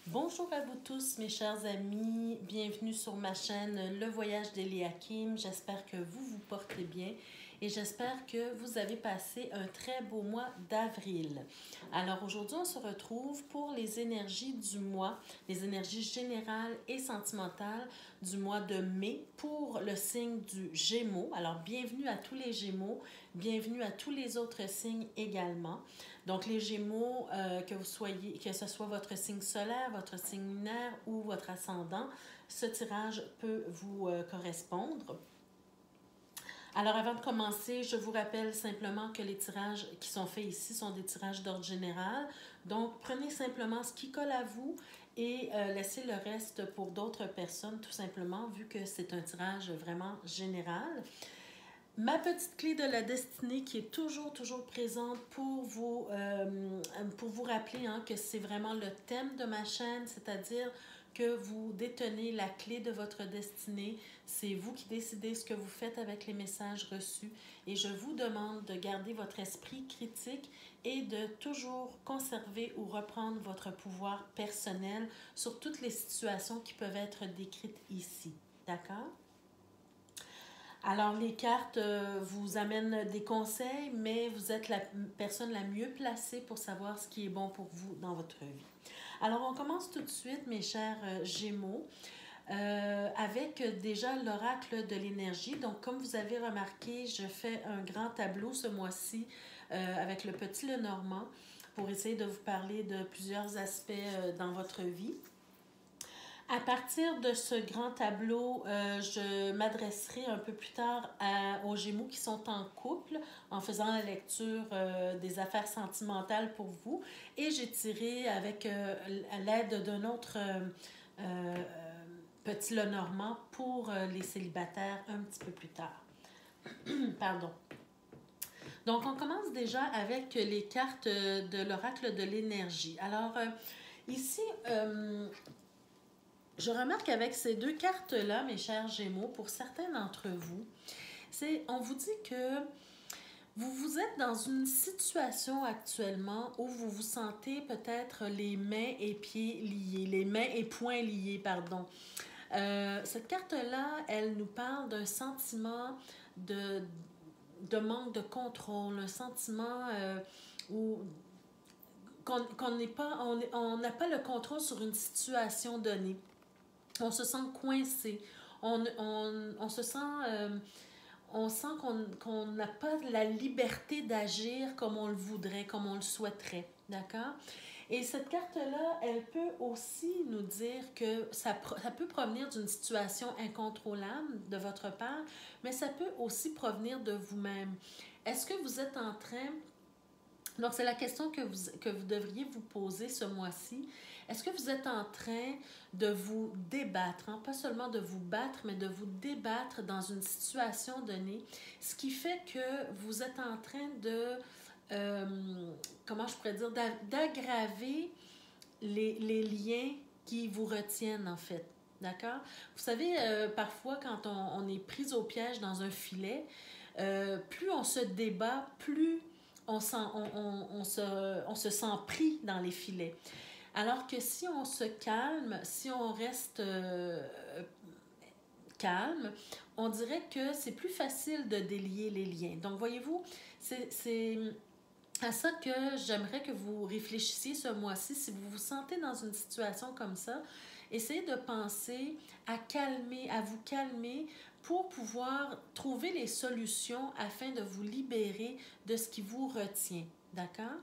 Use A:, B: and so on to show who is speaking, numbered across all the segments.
A: Bonjour à vous tous mes chers amis, bienvenue sur ma chaîne Le Voyage d'Eliakim. J'espère que vous vous portez bien et j'espère que vous avez passé un très beau mois d'avril. Alors aujourd'hui on se retrouve pour les énergies du mois, les énergies générales et sentimentales du mois de mai pour le signe du Gémeaux. Alors bienvenue à tous les Gémeaux, bienvenue à tous les autres signes également. Donc, les Gémeaux, que ce soit votre signe solaire, votre signe lunaire ou votre ascendant, ce tirage peut vous correspondre. Alors, avant de commencer, je vous rappelle simplement que les tirages qui sont faits ici sont des tirages d'ordre général. Donc, prenez simplement ce qui colle à vous et laissez le reste pour d'autres personnes, tout simplement, vu que c'est un tirage vraiment général. Ma petite clé de la destinée qui est toujours présente pour vous rappeler que c'est vraiment le thème de ma chaîne, c'est-à-dire que vous détenez la clé de votre destinée. C'est vous qui décidez ce que vous faites avec les messages reçus et je vous demande de garder votre esprit critique et de toujours conserver ou reprendre votre pouvoir personnel sur toutes les situations qui peuvent être décrites ici. D'accord? Alors, les cartes vous amènent des conseils, mais vous êtes la personne la mieux placée pour savoir ce qui est bon pour vous dans votre vie. Alors, on commence tout de suite, mes chers Gémeaux, avec déjà l'oracle de l'énergie. Donc, comme vous avez remarqué, je fais un grand tableau ce mois-ci avec le petit Lenormand pour essayer de vous parler de plusieurs aspects dans votre vie. À partir de ce grand tableau, je m'adresserai un peu plus tard aux Gémeaux qui sont en couple en faisant la lecture des affaires sentimentales pour vous. Et j'ai tiré avec l'aide d'un autre petit Lenormand pour les célibataires un petit peu plus tard. Pardon. Donc, on commence déjà avec les cartes de l'oracle de l'énergie. Alors, ici... je remarque avec ces deux cartes-là, mes chers Gémeaux, pour certains d'entre vous, on vous dit que vous êtes dans une situation actuellement où vous vous sentez peut-être les mains et pieds liés, les mains et poings liés, pardon. Cette carte-là, elle nous parle d'un sentiment de manque de contrôle, un sentiment où on n'a pas le contrôle sur une situation donnée. On se sent coincé, on se sent, on sent qu'on n'a pas la liberté d'agir comme on le voudrait, comme on le souhaiterait, d'accord? Et cette carte-là, elle peut aussi nous dire que ça peut provenir d'une situation incontrôlable de votre part, mais ça peut aussi provenir de vous-même. Est-ce que vous êtes en train... Donc, c'est la question que vous devriez vous poser ce mois-ci. Est-ce que vous êtes en train de vous débattre, pas seulement de vous battre, mais de vous débattre dans une situation donnée, ce qui fait que vous êtes en train de, comment je pourrais dire, d'aggraver les liens qui vous retiennent en fait. D'accord? Vous savez, parfois quand on est pris au piège dans un filet, plus on se débat, plus on se sent pris dans les filets. Alors que si on se calme, si on reste calme, on dirait que c'est plus facile de délier les liens. Donc, voyez-vous, c'est à ça que j'aimerais que vous réfléchissiez ce mois-ci. Si vous vous sentez dans une situation comme ça, essayez de penser à vous calmer pour pouvoir trouver les solutions afin de vous libérer de ce qui vous retient. D'accord?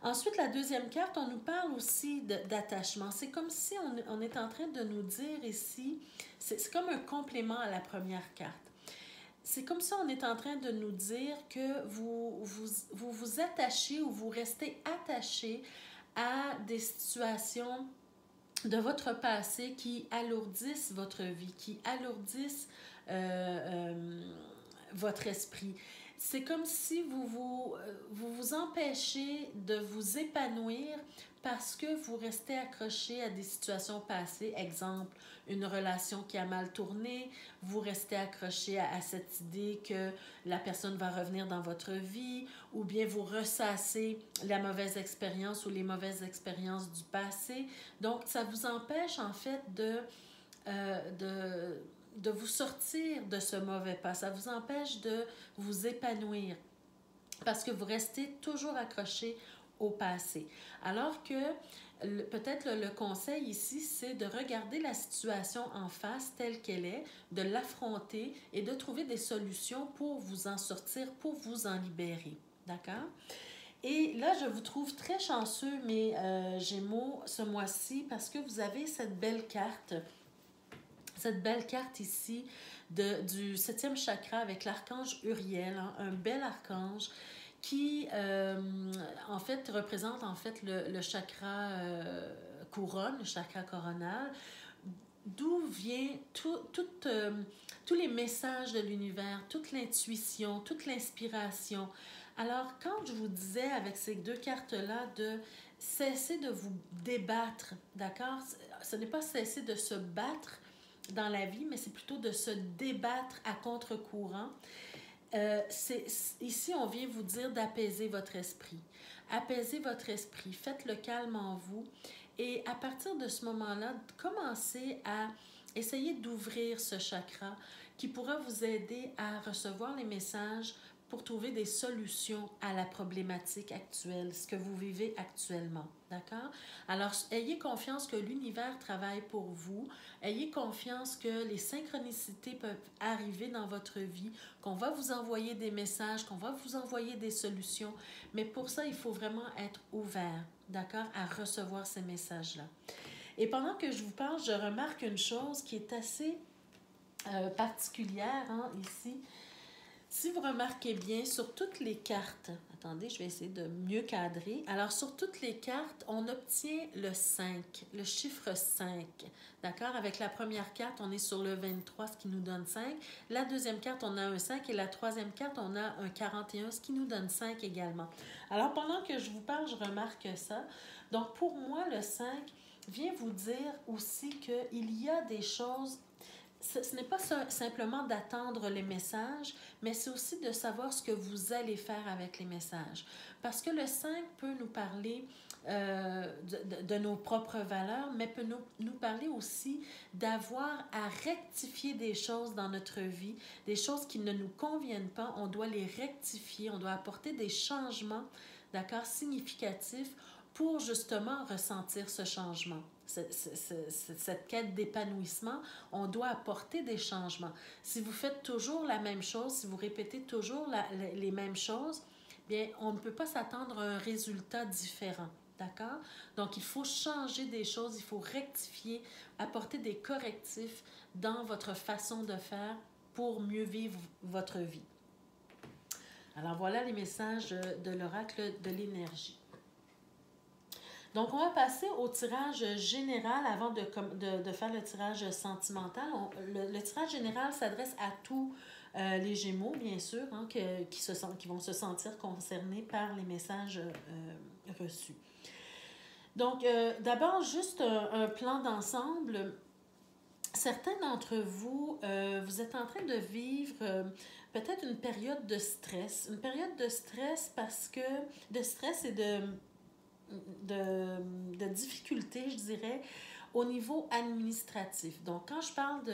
A: Ensuite, la deuxième carte, on nous parle aussi d'attachement. C'est comme si on est en train de nous dire ici, c'est comme un complément à la première carte. C'est comme ça on est en train de nous dire que vous attachez ou vous restez attaché à des situations de votre passé qui alourdissent votre vie, qui alourdissent votre esprit. c'est comme si vous empêchez de vous épanouir parce que vous restez accroché à des situations passées. Exemple, une relation qui a mal tourné, vous restez accroché à cette idée que la personne va revenir dans votre vie, ou bien vous ressassez la mauvaise expérience ou les mauvaises expériences du passé. Donc, ça vous empêche en fait de vous sortir de ce mauvais pas. Ça vous empêche de vous épanouir parce que vous restez toujours accroché au passé. Alors que peut-être le conseil ici, c'est de regarder la situation en face telle qu'elle est, de l'affronter et de trouver des solutions pour vous en sortir, pour vous en libérer. D'accord? Et là, je vous trouve très chanceux, mes Gémeaux, ce mois-ci, parce que vous avez cette belle carte ici du 7e chakra avec l'archange Uriel, hein, un bel archange qui en fait représente en fait le chakra couronne, le chakra coronal, d'où vient tous les messages de l'univers, toute l'intuition, toute l'inspiration. Alors, quand je vous disais avec ces deux cartes-là de cesser de vous débattre, d'accord? Ce n'est pas cesser de se battre dans la vie, mais c'est plutôt de se débattre à contre-courant. Ici, on vient vous dire d'apaiser votre esprit. Apaisez votre esprit, faites le calme en vous et à partir de ce moment-là, commencez à essayer d'ouvrir ce chakra qui pourra vous aider à recevoir les messages pour trouver des solutions à la problématique actuelle, ce que vous vivez actuellement. D'accord? Alors, ayez confiance que l'univers travaille pour vous. Ayez confiance que les synchronicités peuvent arriver dans votre vie, qu'on va vous envoyer des messages, qu'on va vous envoyer des solutions. Mais pour ça, il faut vraiment être ouvert, d'accord, à recevoir ces messages-là. Et pendant que je vous parle, je remarque une chose qui est assez particulière hein, ici. Si vous remarquez bien, sur toutes les cartes, attendez, je vais essayer de mieux cadrer. Alors, sur toutes les cartes, on obtient le 5, le chiffre 5. D'accord? Avec la première carte, on est sur le 23, ce qui nous donne 5. La deuxième carte, on a un 5. Et la troisième carte, on a un 41, ce qui nous donne 5 également. Alors, pendant que je vous parle, je remarque ça. Donc, pour moi, le 5 vient vous dire aussi qu'il y a des choses. Ce n'est pas simplement d'attendre les messages, mais c'est aussi de savoir ce que vous allez faire avec les messages. Parce que le 5 peut nous parler de nos propres valeurs, mais peut nous parler aussi d'avoir à rectifier des choses dans notre vie, des choses qui ne nous conviennent pas. On doit les rectifier, on doit apporter des changements, d'accord, significatifs pour justement ressentir ce changement. Cette quête d'épanouissement, on doit apporter des changements. Si vous faites toujours la même chose, si vous répétez toujours les mêmes choses, bien, on ne peut pas s'attendre à un résultat différent. D'accord? Donc, il faut changer des choses, il faut rectifier, apporter des correctifs dans votre façon de faire pour mieux vivre votre vie. Alors, voilà les messages de l'oracle de l'énergie. Donc, on va passer au tirage général avant de faire le tirage sentimental. Le tirage général s'adresse à tous les Gémeaux, bien sûr, hein, qui vont se sentir concernés par les messages reçus. Donc, d'abord, juste un plan d'ensemble. Certains d'entre vous, vous êtes en train de vivre peut-être une période de stress. Une période de stress de stress et de difficultés, je dirais, au niveau administratif. Donc, quand je parle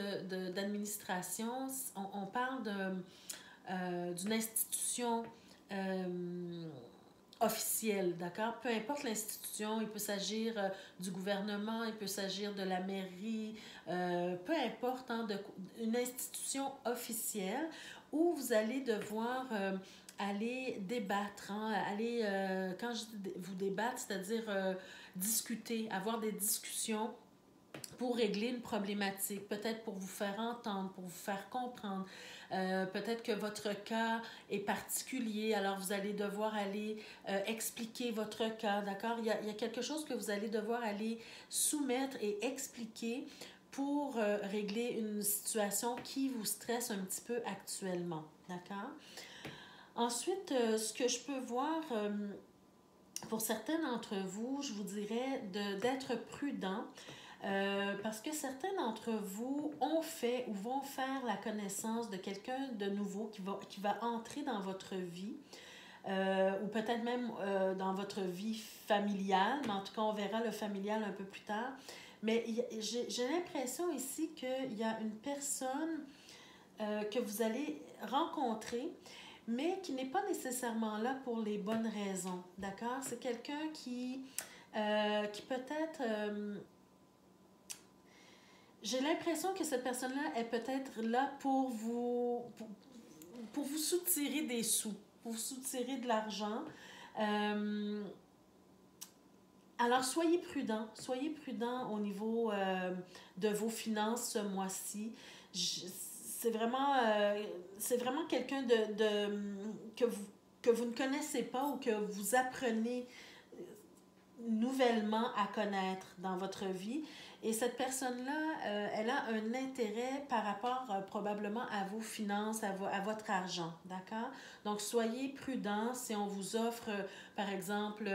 A: d'administration, on parle d'une institution officielle, d'accord? Peu importe l'institution, il peut s'agir du gouvernement, il peut s'agir de la mairie, peu importe, hein, une institution officielle où vous allez devoir aller débattre, hein, quand je dis vous débattre, c'est-à-dire discuter, avoir des discussions pour régler une problématique, peut-être pour vous faire entendre, pour vous faire comprendre. Peut-être que votre cas est particulier, alors vous allez devoir aller expliquer votre cas, d'accord? Il y a quelque chose que vous allez devoir aller soumettre et expliquer pour régler une situation qui vous stresse un petit peu actuellement, d'accord? Ensuite, ce que je peux voir pour certains d'entre vous, je vous dirais d'être prudent. Parce que certains d'entre vous ont fait ou vont faire la connaissance de quelqu'un de nouveau qui va entrer dans votre vie, ou peut-être même dans votre vie familiale, mais en tout cas, on verra le familial un peu plus tard. Mais j'ai l'impression ici qu'il y a une personne que vous allez rencontrer, mais qui n'est pas nécessairement là pour les bonnes raisons, d'accord? C'est quelqu'un qui peut-être... j'ai l'impression que cette personne-là est peut-être là pour vous soutirer des sous, pour vous soutirer de l'argent. Alors, soyez prudent au niveau de vos finances ce mois-ci. C'est vraiment quelqu'un que vous ne connaissez pas ou que vous apprenez nouvellement à connaître dans votre vie. Et cette personne-là, elle a un intérêt par rapport probablement à vos finances, à votre argent, d'accord? Donc, soyez prudents si on vous offre, par exemple,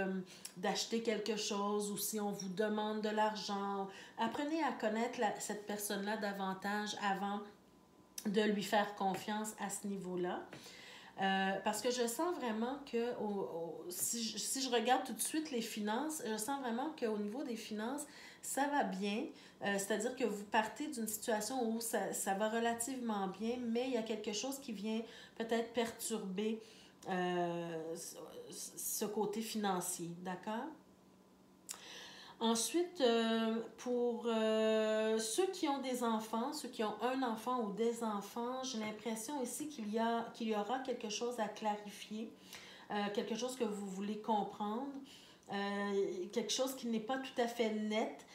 A: d'acheter quelque chose ou si on vous demande de l'argent. Apprenez à connaître cette personne-là davantage avant de lui faire confiance à ce niveau-là. Parce que je sens vraiment que si je regarde tout de suite les finances, je sens vraiment qu'au niveau des finances, ça va bien. C'est-à-dire que vous partez d'une situation où ça va relativement bien, mais il y a quelque chose qui vient peut-être perturber ce côté financier. D'accord? Ensuite, pour ceux qui ont des enfants, ceux qui ont un enfant ou des enfants, j'ai l'impression ici qu'il y aura quelque chose à clarifier, quelque chose que vous voulez comprendre, quelque chose qui n'est pas tout à fait net.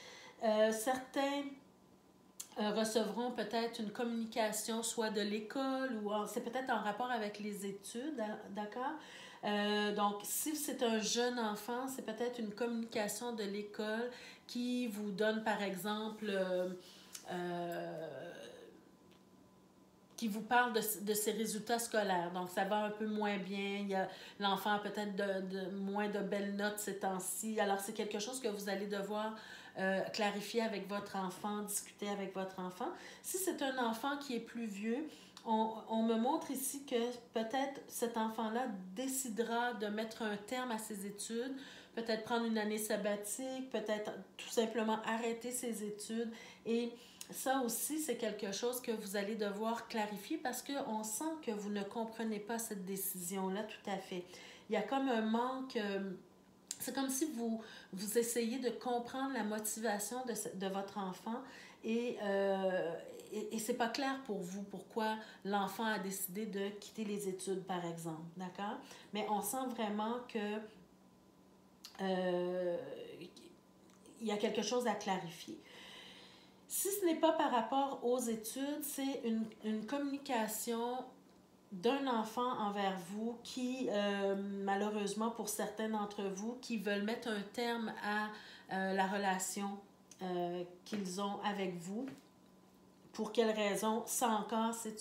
A: Certains recevront peut-être une communication soit de l'école ou c'est peut-être en rapport avec les études, d'accord? Donc, si c'est un jeune enfant, c'est peut-être une communication de l'école qui vous donne, par exemple, qui vous parle de ses résultats scolaires. Donc, ça va un peu moins bien. L'enfant a peut-être moins de belles notes ces temps-ci. Alors, c'est quelque chose que vous allez devoir clarifier avec votre enfant, discuter avec votre enfant. Si c'est un enfant qui est plus vieux, on me montre ici que peut-être cet enfant-là décidera de mettre un terme à ses études, peut-être prendre une année sabbatique, peut-être tout simplement arrêter ses études. Et ça aussi, c'est quelque chose que vous allez devoir clarifier parce qu'on sent que vous ne comprenez pas cette décision-là tout à fait. Il y a comme un manque... c'est comme si vous essayez de comprendre la motivation de votre enfant et c'est pas clair pour vous pourquoi l'enfant a décidé de quitter les études, par exemple, d'accord? Mais on sent vraiment que il y a quelque chose à clarifier. Si ce n'est pas par rapport aux études, c'est une communication d'un enfant envers vous qui, malheureusement pour certains d'entre vous, qui veulent mettre un terme à la relation qu'ils ont avec vous. Pour quelles raisons? Ça encore, c'est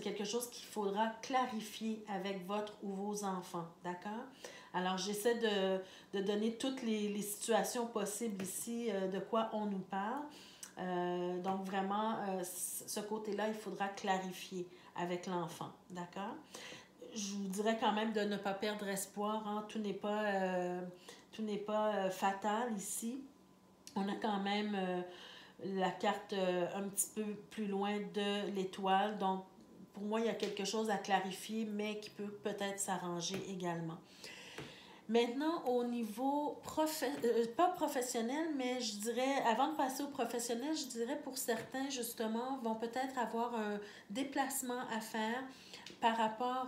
A: quelque chose qu'il faudra clarifier avec votre ou vos enfants, d'accord? Alors, j'essaie de donner toutes les situations possibles ici de quoi on nous parle. Donc, vraiment, ce côté-là, il faudra clarifier avec l'enfant, d'accord? Je vous dirais quand même de ne pas perdre espoir, hein? Tout n'est pas fatal ici. On a quand même la carte un petit peu plus loin de l'étoile, donc pour moi, il y a quelque chose à clarifier, mais qui peut peut-être s'arranger également. Maintenant, au niveau pas professionnel, mais je dirais, avant de passer au professionnel, je dirais pour certains, justement, vont peut-être avoir un déplacement à faire par rapport...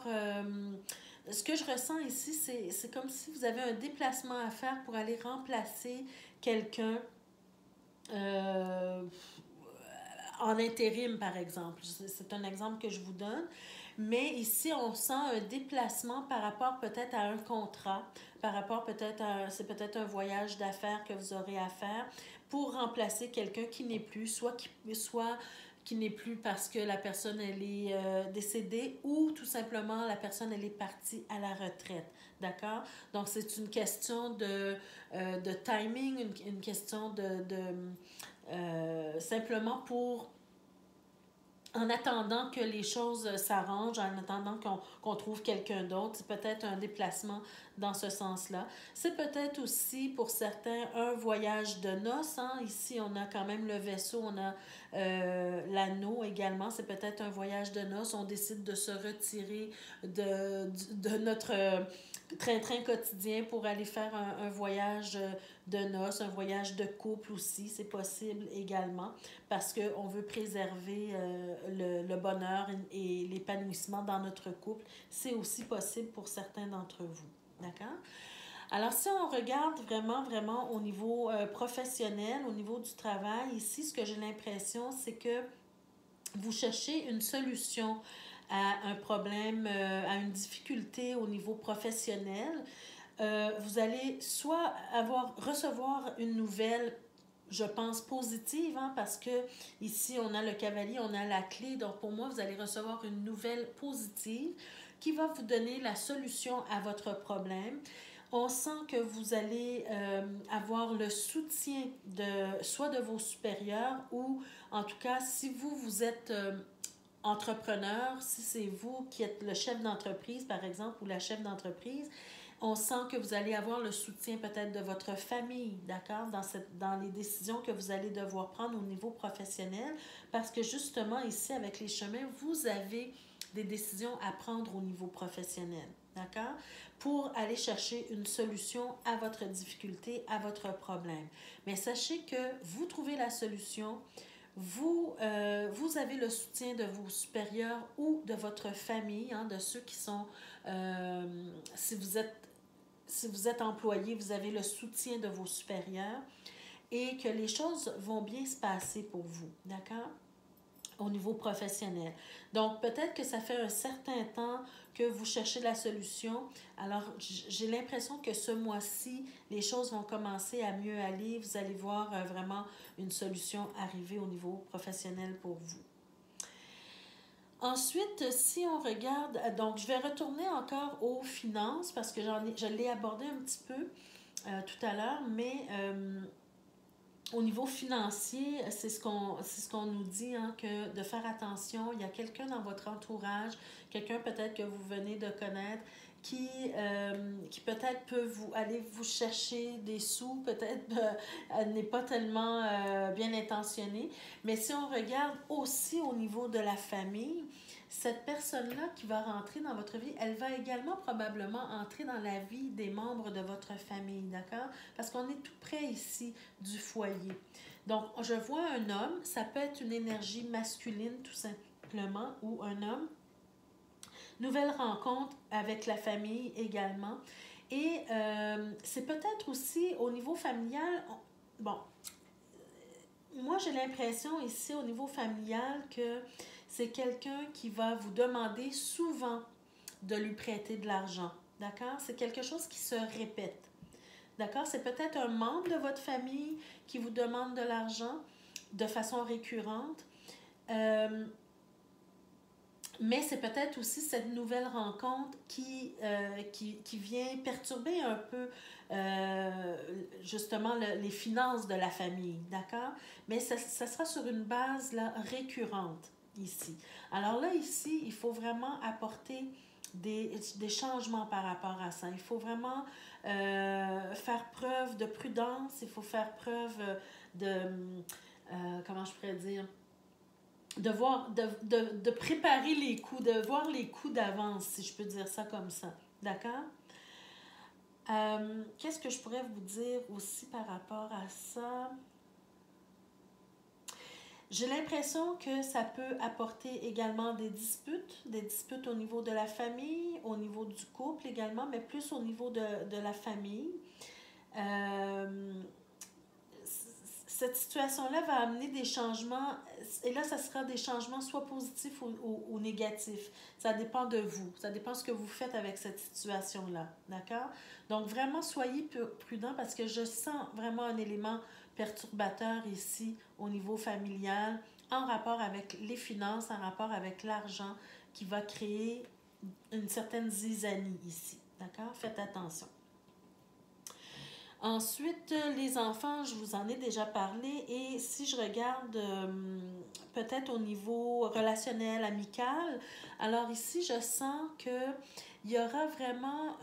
A: ce que je ressens ici, c'est comme si vous avez un déplacement à faire pour aller remplacer quelqu'un en intérim, par exemple. C'est un exemple que je vous donne. Mais ici, on sent un déplacement par rapport peut-être à un contrat, par rapport peut-être c'est peut-être un voyage d'affaires que vous aurez à faire pour remplacer quelqu'un qui n'est plus, soit qui n'est plus parce que la personne, elle est décédée ou tout simplement la personne, elle est partie à la retraite. D'accord? Donc, c'est une question de timing, une question simplement pour en attendant que les choses s'arrangent, en attendant qu'on trouve quelqu'un d'autre. C'est peut-être un déplacement dans ce sens-là. C'est peut-être aussi, pour certains, un voyage de noces. Hein? Ici, on a quand même le vaisseau, on a l'anneau également. C'est peut-être un voyage de noces. On décide de se retirer de notre train-train quotidien pour aller faire un voyage de noces, un voyage de couple aussi. C'est possible également parce qu'on veut préserver le bonheur et l'épanouissement dans notre couple. C'est aussi possible pour certains d'entre vous. D'accord? Alors, si on regarde vraiment au niveau professionnel, au niveau du travail, ici, ce que j'ai l'impression, c'est que vous cherchez une solution à un problème, à une difficulté au niveau professionnel. Vous allez soit recevoir une nouvelle, je pense, positive, hein, parce que ici, on a le cavalier, on a la clé. Donc, pour moi, vous allez recevoir une nouvelle positive qui va vous donner la solution à votre problème. On sent que vous allez avoir le soutien soit de vos supérieurs ou, en tout cas, si vous êtes entrepreneur, si c'est vous qui êtes le chef d'entreprise, par exemple, ou la chef d'entreprise, on sent que vous allez avoir le soutien peut-être de votre famille, d'accord, dans les décisions que vous allez devoir prendre au niveau professionnel, parce que justement, ici, avec les chemins, vous avez des décisions à prendre au niveau professionnel, d'accord, pour aller chercher une solution à votre difficulté, à votre problème. Mais sachez que vous trouvez la solution, vous avez le soutien de vos supérieurs ou de votre famille, hein, de ceux qui sont, si vous êtes employé, vous avez le soutien de vos supérieurs et que les choses vont bien se passer pour vous, d'accord? Au niveau professionnel. Donc, peut-être que ça fait un certain temps que vous cherchez la solution. Alors, j'ai l'impression que ce mois-ci, les choses vont commencer à mieux aller. Vous allez voir vraiment une solution arriver au niveau professionnel pour vous. Ensuite, si on regarde, donc je vais retourner encore aux finances parce que je l'ai abordé un petit peu tout à l'heure, mais au niveau financier, c'est ce qu'on nous dit, hein, que de faire attention. Il y a quelqu'un dans votre entourage, quelqu'un peut-être que vous venez de connaître, qui peut-être peut aller vous chercher des sous, peut-être n'est pas tellement bien intentionné. Mais si on regarde aussi au niveau de la famille, cette personne-là qui va rentrer dans votre vie, elle va également probablement entrer dans la vie des membres de votre famille, d'accord? Parce qu'on est tout près ici du foyer. Donc, je vois un homme, ça peut être une énergie masculine tout simplement, ou un homme. Nouvelle rencontre avec la famille également. Et c'est peut-être aussi au niveau familial, moi j'ai l'impression ici au niveau familial que c'est quelqu'un qui va vous demander souvent de lui prêter de l'argent. D'accord? C'est quelque chose qui se répète. D'accord? C'est peut-être un membre de votre famille qui vous demande de l'argent de façon récurrente. Mais c'est peut-être aussi cette nouvelle rencontre qui vient perturber un peu justement les finances de la famille, d'accord? Mais ça sera sur une base là, récurrente ici. Alors là, ici, il faut vraiment apporter des changements par rapport à ça. Il faut vraiment faire preuve de prudence, il faut faire preuve comment je pourrais dire, de préparer les coups, de voir les coups d'avance, si je peux dire ça comme ça. D'accord? Qu'est-ce que je pourrais vous dire aussi par rapport à ça? J'ai l'impression que ça peut apporter également des disputes au niveau de la famille, au niveau du couple également, mais plus au niveau de la famille. Cette situation-là va amener des changements, et là, ça sera des changements soit positifs ou négatifs. Ça dépend de vous. Ça dépend de ce que vous faites avec cette situation-là. D'accord? Donc, vraiment, soyez prudents parce que je sens vraiment un élément perturbateur ici au niveau familial, en rapport avec les finances, en rapport avec l'argent, qui va créer une certaine zizanie ici. D'accord? Faites attention. Ensuite, les enfants, je vous en ai déjà parlé, et si je regarde peut-être au niveau relationnel, amical, alors ici, je sens qu'il y aura vraiment...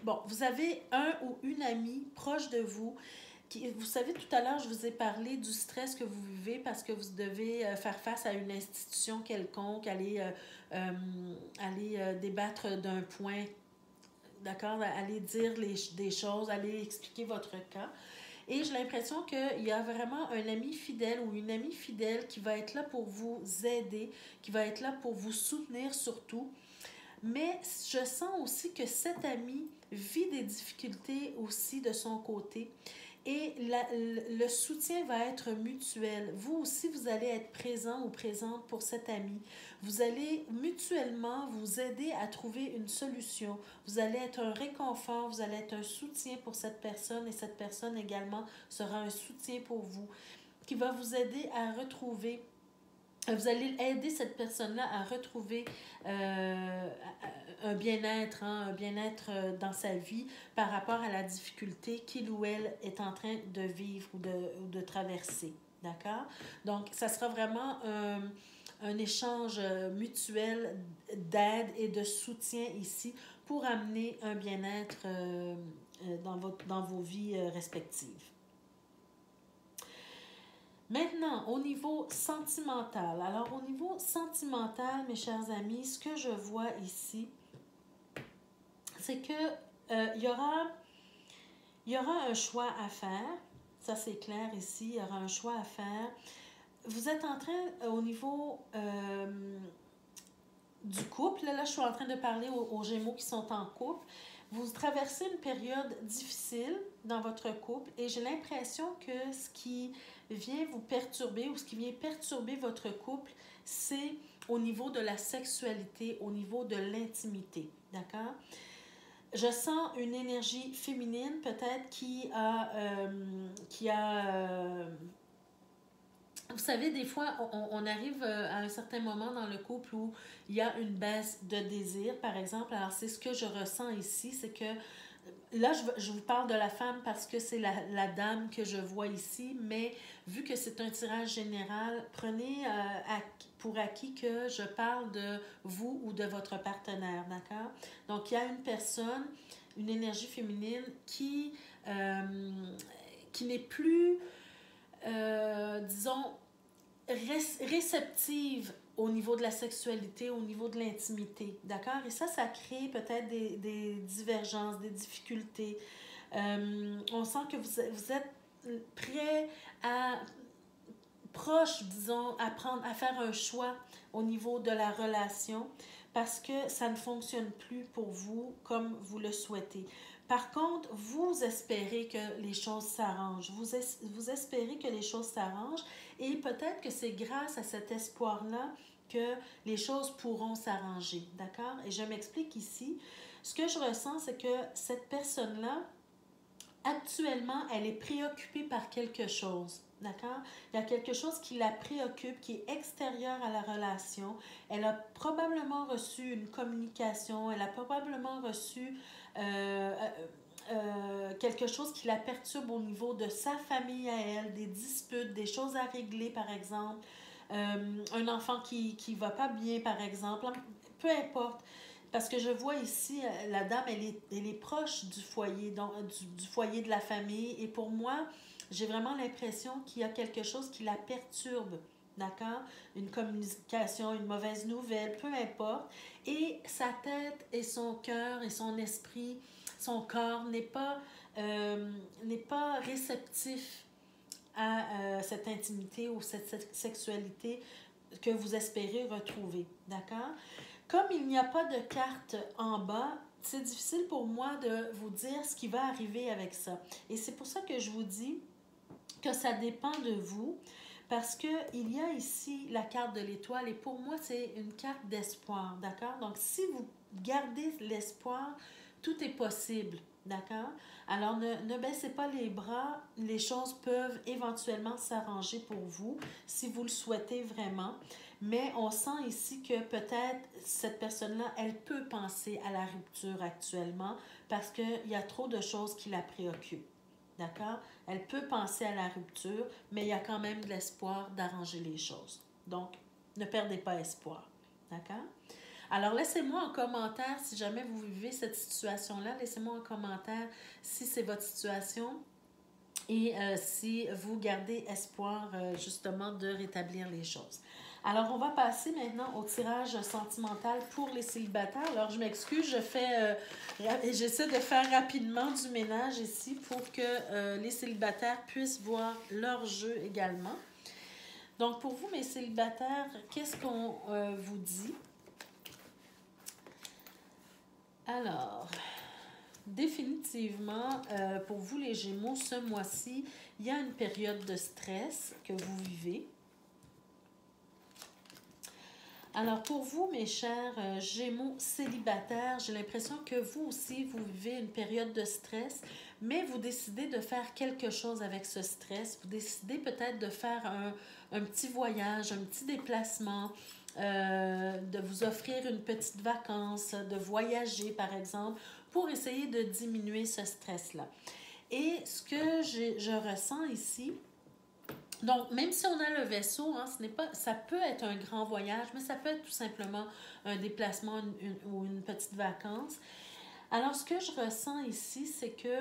A: bon, vous avez un ou une amie proche de vous. Vous savez, tout à l'heure, je vous ai parlé du stress que vous vivez parce que vous devez faire face à une institution quelconque, aller débattre d'un point, d'accord, aller dire des choses, aller expliquer votre cas. Et j'ai l'impression qu'il y a vraiment un ami fidèle ou une amie fidèle qui va être là pour vous aider, qui va être là pour vous soutenir surtout. Mais je sens aussi que cet ami vit des difficultés aussi de son côté. Et le soutien va être mutuel. Vous aussi, vous allez être présent ou présente pour cet ami. Vous allez mutuellement vous aider à trouver une solution. Vous allez être un réconfort, vous allez être un soutien pour cette personne et cette personne également sera un soutien pour vous qui va vous aider à retrouver. Vous allez aider cette personne-là à retrouver un bien-être, hein, un bien-être dans sa vie par rapport à la difficulté qu'il ou elle est en train de vivre ou de traverser. D'accord? Donc, ça sera vraiment un échange mutuel d'aide et de soutien ici pour amener un bien-être dans vos vies respectives. Maintenant, au niveau sentimental. Alors, au niveau sentimental, mes chers amis, ce que je vois ici, c'est que il y aura un choix à faire. Ça, c'est clair ici. Il y aura un choix à faire. Vous êtes en train, au niveau du couple, là, je suis en train de parler aux Gémeaux qui sont en couple. Vous traversez une période difficile dans votre couple et j'ai l'impression que ce qui vient vous perturber ou ce qui vient perturber votre couple, c'est au niveau de la sexualité, au niveau de l'intimité. D'accord? Je sens une énergie féminine peut-être qui a vous savez, des fois, on arrive à un certain moment dans le couple où il y a une baisse de désir, par exemple. Alors, c'est ce que je ressens ici, c'est que là, je vous parle de la femme parce que c'est la dame que je vois ici, mais vu que c'est un tirage général, prenez pour acquis que je parle de vous ou de votre partenaire, d'accord? Donc, il y a une personne, une énergie féminine qui n'est plus, disons, réceptive au niveau de la sexualité, au niveau de l'intimité, d'accord? Et ça crée peut-être des divergences, des difficultés. On sent que vous êtes prêt proche, disons, à faire un choix au niveau de la relation parce que ça ne fonctionne plus pour vous comme vous le souhaitez. Par contre, vous espérez que les choses s'arrangent. Vous espérez que les choses s'arrangent et peut-être que c'est grâce à cet espoir-là que les choses pourront s'arranger. D'accord? Et je m'explique ici. Ce que je ressens, c'est que cette personne-là, actuellement, elle est préoccupée par quelque chose. D'accord? Il y a quelque chose qui la préoccupe, qui est extérieur à la relation. Elle a probablement reçu une communication, elle a probablement reçu quelque chose qui la perturbe au niveau de sa famille à elle, des disputes, des choses à régler, par exemple. Un enfant qui ne va pas bien, par exemple. Peu importe. Parce que je vois ici, la dame, elle est proche du foyer, donc, du foyer de la famille. Et pour moi, j'ai vraiment l'impression qu'il y a quelque chose qui la perturbe. D'accord? Une communication, une mauvaise nouvelle, peu importe. Et sa tête et son cœur et son esprit, son corps n'est pas réceptif à cette intimité ou cette sexualité que vous espérez retrouver. D'accord? Comme il n'y a pas de carte en bas, c'est difficile pour moi de vous dire ce qui va arriver avec ça. Et c'est pour ça que je vous dis que ça dépend de vous, parce qu'il y a ici la carte de l'étoile, et pour moi, c'est une carte d'espoir, d'accord? Donc, si vous gardez l'espoir, tout est possible, D'accord? Alors, ne baissez pas les bras. Les choses peuvent éventuellement s'arranger pour vous si vous le souhaitez vraiment. Mais on sent ici que peut-être cette personne-là, elle peut penser à la rupture actuellement parce qu'il y a trop de choses qui la préoccupent. D'accord? Elle peut penser à la rupture, mais il y a quand même de l'espoir d'arranger les choses. Donc, ne perdez pas espoir. D'accord? Alors, laissez-moi en commentaire si jamais vous vivez cette situation-là. Laissez-moi en commentaire si c'est votre situation et si vous gardez espoir justement de rétablir les choses. Alors, on va passer maintenant au tirage sentimental pour les célibataires. Alors, je m'excuse, j'essaie de faire rapidement du ménage ici pour que les célibataires puissent voir leur jeu également. Donc, pour vous, mes célibataires, qu'est-ce qu'on vous dit? Alors, définitivement, pour vous les Gémeaux, ce mois-ci, il y a une période de stress que vous vivez. Alors, pour vous, mes chers Gémeaux célibataires, j'ai l'impression que vous aussi, vous vivez une période de stress, mais vous décidez de faire quelque chose avec ce stress. Vous décidez peut-être de faire un petit voyage, un petit déplacement, de vous offrir une petite vacance, de voyager, par exemple, pour essayer de diminuer ce stress-là. Et ce que je ressens ici, donc, même si on a le vaisseau, hein, ça peut être un grand voyage, mais ça peut être tout simplement un déplacement ou une petite vacance. Alors, ce que je ressens ici, c'est que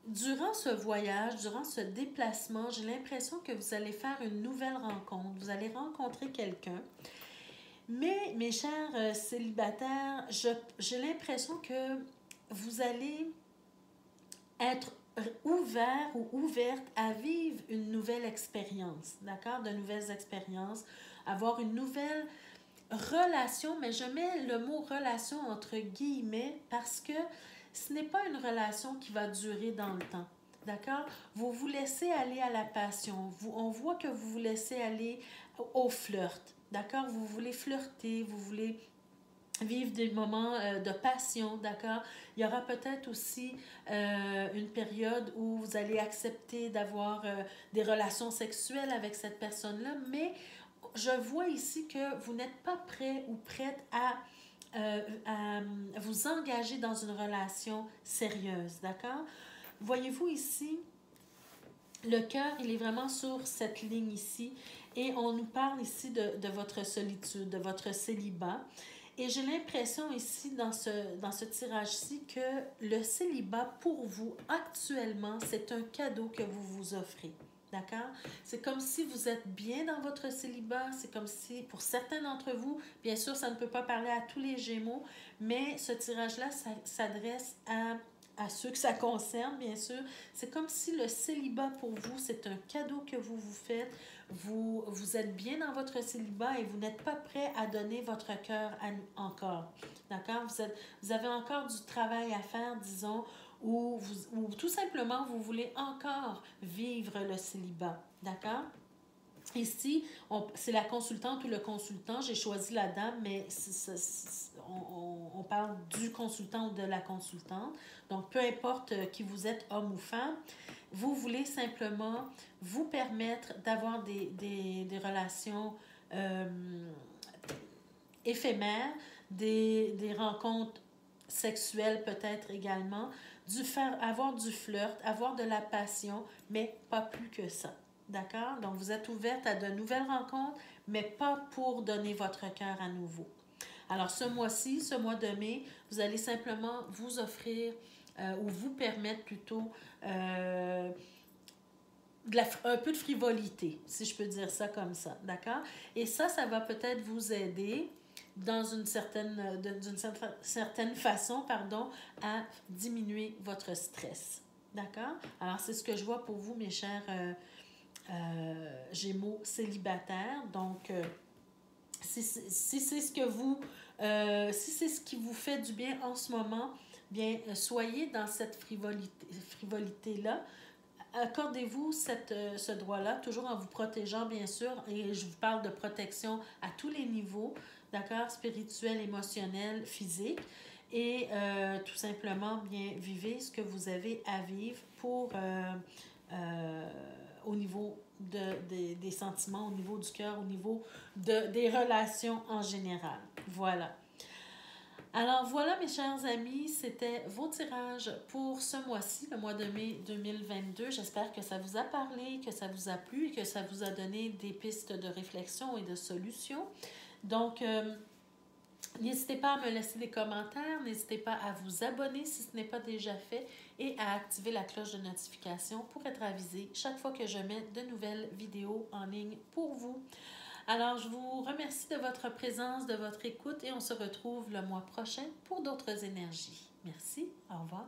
A: durant ce voyage, durant ce déplacement, j'ai l'impression que vous allez faire une nouvelle rencontre. Vous allez rencontrer quelqu'un. Mais, mes chers célibataires, j'ai l'impression que vous allez être ouvert ou ouverte à vivre une nouvelle expérience, d'accord? De nouvelles expériences, avoir une nouvelle relation, mais je mets le mot relation entre guillemets parce que ce n'est pas une relation qui va durer dans le temps, d'accord? Vous vous laissez aller à la passion, on voit que vous vous laissez aller au flirt, d'accord? Vous voulez flirter, vous voulez vivre des moments de passion, d'accord? Il y aura peut-être aussi une période où vous allez accepter d'avoir des relations sexuelles avec cette personne-là, mais je vois ici que vous n'êtes pas prêt ou prête à vous engager dans une relation sérieuse, d'accord? Voyez-vous ici, le cœur, il est vraiment sur cette ligne ici et on nous parle ici de votre solitude, de votre célibat. Et j'ai l'impression ici, dans ce tirage-ci, que le célibat, pour vous, actuellement, c'est un cadeau que vous vous offrez. D'accord? C'est comme si vous êtes bien dans votre célibat. C'est comme si, pour certains d'entre vous, bien sûr, ça ne peut pas parler à tous les Gémeaux, mais ce tirage-là s'adresse à ceux que ça concerne, bien sûr. C'est comme si le célibat, pour vous, c'est un cadeau que vous vous faites. Vous êtes bien dans votre célibat et vous n'êtes pas prêt à donner votre cœur encore. D'accord? Vous avez encore du travail à faire, disons, ou tout simplement, vous voulez encore vivre le célibat. D'accord? Ici, c'est la consultante ou le consultant. J'ai choisi la dame, mais on parle du consultant ou de la consultante. Donc, peu importe qui vous êtes, homme ou femme, vous voulez simplement vous permettre d'avoir des relations éphémères, des rencontres sexuelles peut-être également, avoir du flirt, avoir de la passion, mais pas plus que ça. D'accord? Donc, vous êtes ouverte à de nouvelles rencontres, mais pas pour donner votre cœur à nouveau. Alors, ce mois-ci, ce mois de mai, vous allez simplement vous offrir ou vous permettre plutôt un peu de frivolité, si je peux dire ça comme ça. D'accord? Et ça va peut-être vous aider d'une certaine façon, à diminuer votre stress. D'accord? Alors, c'est ce que je vois pour vous, mes chers Gémeaux célibataires. Donc, si c'est ce que si c'est ce qui vous fait du bien en ce moment, bien, soyez dans cette frivolité-là. Accordez-vous ce droit-là, toujours en vous protégeant, bien sûr, et je vous parle de protection à tous les niveaux, d'accord, spirituel, émotionnel, physique. et tout simplement bien vivez ce que vous avez à vivre pour au niveau des sentiments, au niveau du cœur, au niveau des relations en général. Voilà. Alors voilà mes chers amis, c'était vos tirages pour ce mois-ci, le mois de mai 2022. J'espère que ça vous a parlé, que ça vous a plu et que ça vous a donné des pistes de réflexion et de solutions. Donc, n'hésitez pas à me laisser des commentaires, n'hésitez pas à vous abonner si ce n'est pas déjà fait et à activer la cloche de notification pour être avisé chaque fois que je mets de nouvelles vidéos en ligne pour vous. Alors, je vous remercie de votre présence, de votre écoute et on se retrouve le mois prochain pour d'autres énergies. Merci, au revoir.